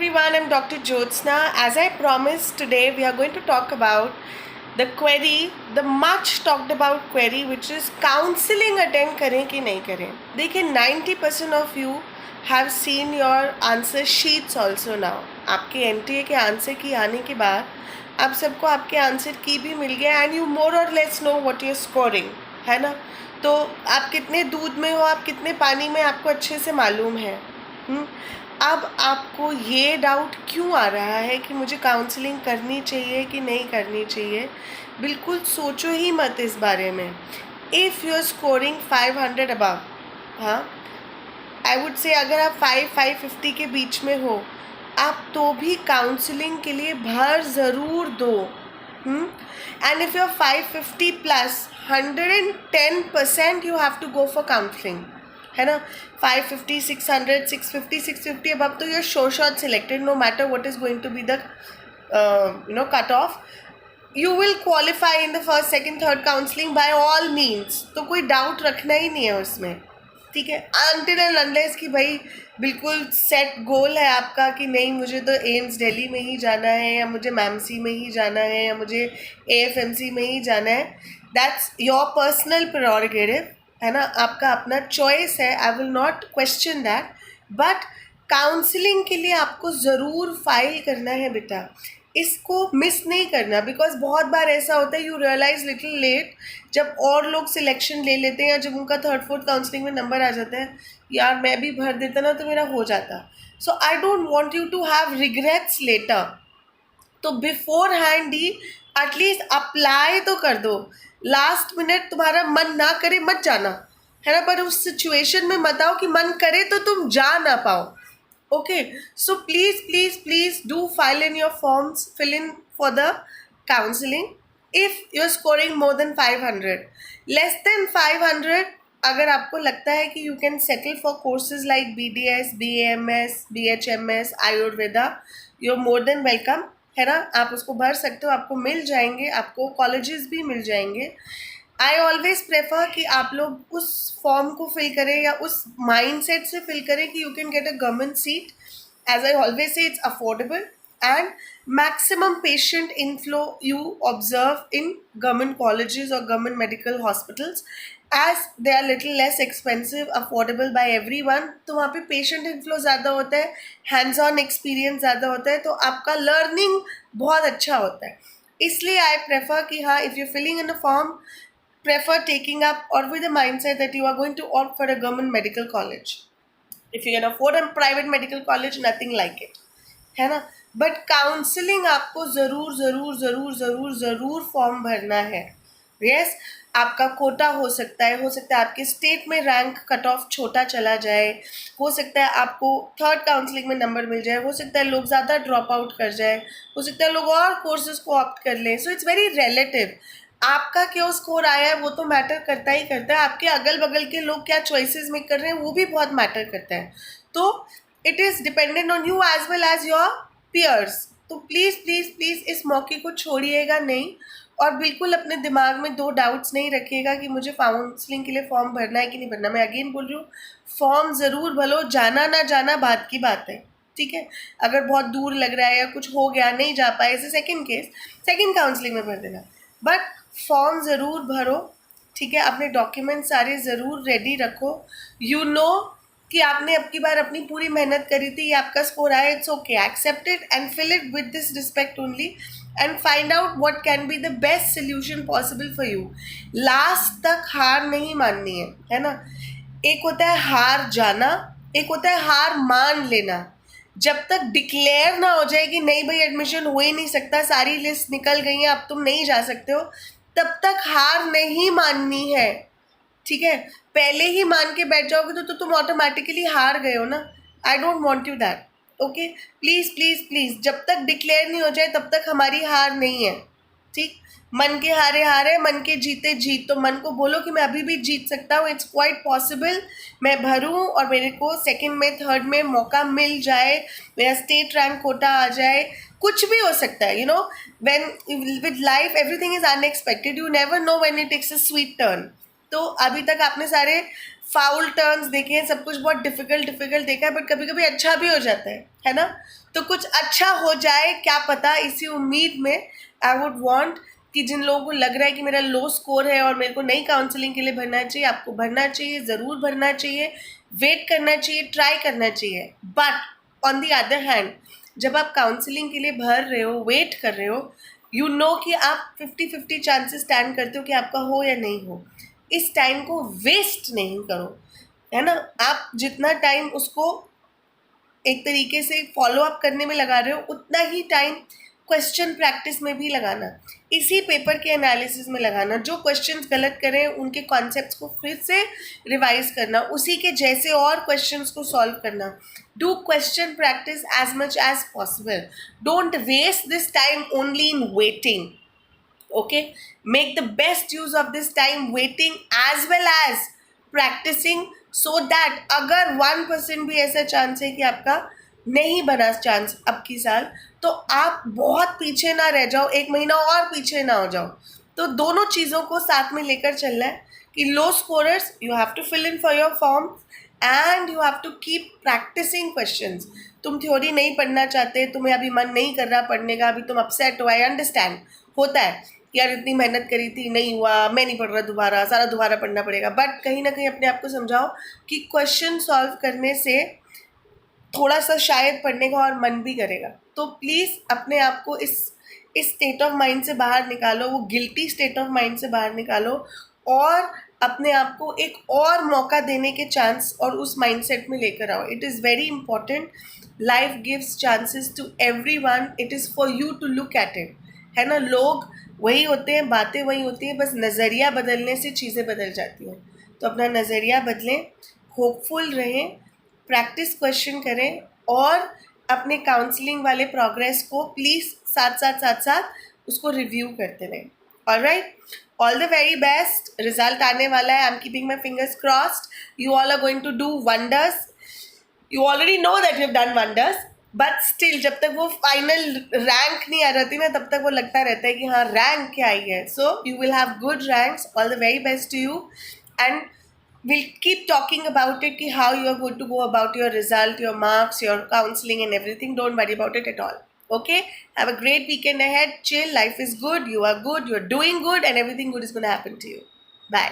everyone, I'm Dr. Jyotsna. As I promised, today we are going to talk about the query, the much talked about query, which is counseling attend करें कि नहीं करें. देखिए 90% of you have seen your answer sheets also now. आपके NTA के answer की आने के बाद आप सबको आपके आंसर की भी मिल गया and you more or less know what you're scoring, है ना. तो आप कितने दूध में हो, आप कितने पानी में, आपको अच्छे से मालूम है. अब आपको ये डाउट क्यों आ रहा है कि मुझे काउंसलिंग करनी चाहिए कि नहीं करनी चाहिए. बिल्कुल सोचो ही मत इस बारे में. If you are scoring 500 above, हाँ, आई वुड से अगर आप 550 के बीच में हो, आप तो भी काउंसलिंग के लिए भर ज़रूर दो. And if you are 550 plus 110% you have to go for counselling, है ना. 550, 600, 650, 650 above, तो you're sure shot selected no matter what is going to be the cut off. You will qualify in the first, second, third counseling by all means. तो कोई doubt रखना ही नहीं है उसमें, ठीक है. until and unless कि भाई बिल्कुल सेट गोल है आपका कि नहीं मुझे तो एम्स दिल्ली में ही जाना है, या मुझे मैमसी में ही जाना है, या मुझे AFMC में ही जाना है. दैट्स योर पर्सनल प्रेरोगेटिव, है ना, आपका अपना चॉइस है. I will not question that, but counselling के लिए आपको ज़रूर फाइल करना है बेटा. इसको मिस नहीं करना, बिकॉज बहुत बार ऐसा होता है यू रियलाइज लिटिल लेट, जब और लोग सिलेक्शन ले लेते हैं या जब उनका थर्ड फोर्थ काउंसलिंग में नंबर आ जाता है, यार मैं भी भर देता ना तो मेरा हो जाता. So I don't want you to have regrets later. तो बिफोर हैंड ही एटलीस्ट अप्लाई तो कर दो. लास्ट मिनट तुम्हारा मन ना करे मत जाना, है ना. पर उस सिचुएशन में मत आओ कि मन करे तो तुम जा ना पाओ. Okay, so please please please do file in your forms, fill in for the counselling. If you are scoring more than 500, less than 500, अगर आपको लगता है कि you can settle for courses like BDS, BAMS, BHMS, Ayurveda, you are more than welcome, है ना. आप उसको भर सकते हो, आपको मिल जाएंगे, आपको कॉलेजेस भी मिल जाएंगे. आई ऑलवेज प्रेफर कि आप लोग उस फॉर्म को फिल करें या उस माइंडसेट से फिल करें कि you can get a government seat. As I always say, it's affordable and maximum patient inflow you observe in government colleges or government medical hospitals, as they are little less expensive, affordable by everyone. तो वहाँ पे patient inflow ज़्यादा होता है, hands on experience ज़्यादा होता है, तो आपका learning बहुत अच्छा होता है. इसलिए I prefer कि हाँ, if you're filling in a form, prefer taking up or with the mindset that you are going to opt for a government medical college. If you can afford a private medical college, nothing like it, है ना. But counselling आपको ज़रूर ज़रूर ज़रूर ज़रूर ज़रूर form भरना है. यस, आपका कोटा हो सकता है आपके स्टेट में रैंक कट ऑफ छोटा चला जाए, हो सकता है आपको थर्ड काउंसलिंग में नंबर मिल जाए, हो सकता है लोग ज़्यादा ड्रॉप आउट कर जाए, हो सकता है लोग और कोर्सेज को ऑप्ट कर लें. So it's very relative. आपका क्या स्कोर आया है वो तो मैटर करता ही करता है. आपके अगल बगल के लोग क्या चॉइसेस में कर रहे हैं वो भी बहुत मैटर करता है. तो it is dependent on you as well as your peers. तो प्लीज़ प्लीज़ प्लीज़ इस मौके को छोड़िएगा नहीं, और बिल्कुल अपने दिमाग में दो डाउट्स नहीं रखिएगा कि मुझे काउंसलिंग के लिए फॉर्म भरना है कि नहीं भरना. मैं अगेन बोल रही हूँ, फॉर्म ज़रूर भरो, जाना ना जाना बात की बात है, ठीक है. अगर बहुत दूर लग रहा है या कुछ हो गया नहीं जा पाए, ऐसे सेकेंड केस, सेकेंड काउंसलिंग में भर देना, बट फॉर्म ज़रूर भरो, ठीक है. अपने डॉक्यूमेंट सारे ज़रूर रेडी रखो. यू नो कि आपने अब की बार अपनी पूरी मेहनत करी थी, ये आपका स्कोर आया, it's okay, accept it and fill it with this respect only, and find out what can be the best solution possible for you. Last तक हार नहीं माननी है ना. एक होता है हार जाना, एक होता है हार मान लेना. जब तक डिक्लेयर ना हो जाए कि नहीं भाई एडमिशन हो ही नहीं सकता, सारी लिस्ट निकल गई है, अब तुम नहीं जा सकते हो, तब तक हार नहीं माननी है, ठीक है. पहले ही मान के बैठ जाओगे तो तुम ऑटोमेटिकली हार गए हो ना. आई don't want you that. Okay, please please please, जब तक डिक्लेयर नहीं हो जाए तब तक हमारी हार नहीं है, ठीक. मन के हारे हारे, मन के जीते जीत. तो मन को बोलो कि मैं अभी भी जीत सकता हूँ, इट्स क्वाइट पॉसिबल. मैं भरूँ और मेरे को सेकंड में थर्ड में मौका मिल जाए, मेरा स्टेट रैंक कोटा आ जाए, कुछ भी हो सकता है. You know, when with life everything is unexpected, you never know when it takes a sweet turn. तो अभी तक आपने सारे फाउल टर्न्स देखे हैं, सब कुछ बहुत डिफिकल्ट देखा है, बट कभी कभी अच्छा भी हो जाता है ना. तो कुछ अच्छा हो जाए, क्या पता, इसी उम्मीद में आई वुड वांट कि जिन लोगों को लग रहा है कि मेरा लो स्कोर है और मेरे को नई काउंसलिंग के लिए भरना चाहिए, आपको भरना चाहिए, ज़रूर भरना चाहिए, वेट करना चाहिए, ट्राई करना चाहिए। But on the other hand, जब आप काउंसलिंग के लिए भर रहे हो, वेट कर रहे हो, यू नो कि आप 50-50 चांसेस स्टैंड करते हो कि आपका हो या नहीं हो। इस टाइम को वेस्ट नहीं करो, है ना। आप जितना टाइम उसको एक तरीके से फॉलो अप करने में लगा रहे हो, उतना ही टाइम क्वेश्चन प्रैक्टिस में भी लगाना, इसी पेपर के एनालिसिस में लगाना। जो क्वेश्चंस गलत करें उनके कॉन्सेप्ट्स को फिर से रिवाइज करना, उसी के जैसे और क्वेश्चंस को सॉल्व करना। Do question practice as much as possible. Don't waste this time only in waiting. Okay, make the best use of this time waiting as well as practicing, so that अगर 1% भी ऐसा chance है कि आपका नहीं बना chance अब की साल, तो आप बहुत पीछे ना रह जाओ, एक महीना और पीछे ना हो जाओ। तो दोनों चीज़ों को साथ में लेकर चलना है कि low scorers, you have to fill in for your form and you have to keep practicing questions. तुम थ्योरी नहीं पढ़ना चाहते, तुम्हें अभी मन नहीं कर रहा पढ़ने का, अभी तुम अपसेट हो, आई अंडरस्टैंड, होता है यार, इतनी मेहनत करी थी, नहीं हुआ, मैं नहीं पढ़ रहा दोबारा, सारा दोबारा पढ़ना पड़ेगा। बट कहीं ना कहीं अपने आप को समझाओ कि क्वेश्चन सॉल्व करने से थोड़ा सा शायद पढ़ने का और मन भी करेगा। तो प्लीज़ अपने आप को इस स्टेट ऑफ माइंड से बाहर निकालो, वो गिल्टी स्टेट ऑफ माइंड से बाहर निकालो, और अपने आप को एक और मौका देने के चांस और उस माइंडसेट में लेकर आओ। It is very important. Life gives chances to everyone, it is for you to look at it, है ना। लोग वही होते हैं, बातें वही होती हैं, बस नज़रिया बदलने से चीज़ें बदल जाती हैं। तो अपना नज़रिया बदलें, होपफुल रहें, प्रैक्टिस क्वेश्चन करें, और अपने काउंसलिंग वाले प्रोग्रेस को प्लीज़ साथ साथ उसको रिव्यू करते रहें। Alright, all the very best. Result आने वाला है, I am keeping my fingers crossed. You all are going to do wonders. You already know that you have done wonders, but still जब तक वो फाइनल रैंक नहीं आ जाती ना, तब तक वो लगता रहता है कि हाँ रैंक क्या आई है। So you will have good ranks, all the very best to you, and we'll keep talking about it, how you are going to go about your result, your marks, your counseling and everything. Don't worry about it at all. Okay, have a great weekend ahead. Chill, life is good, you are good, you're doing good, and everything good is going to happen to you. Bye.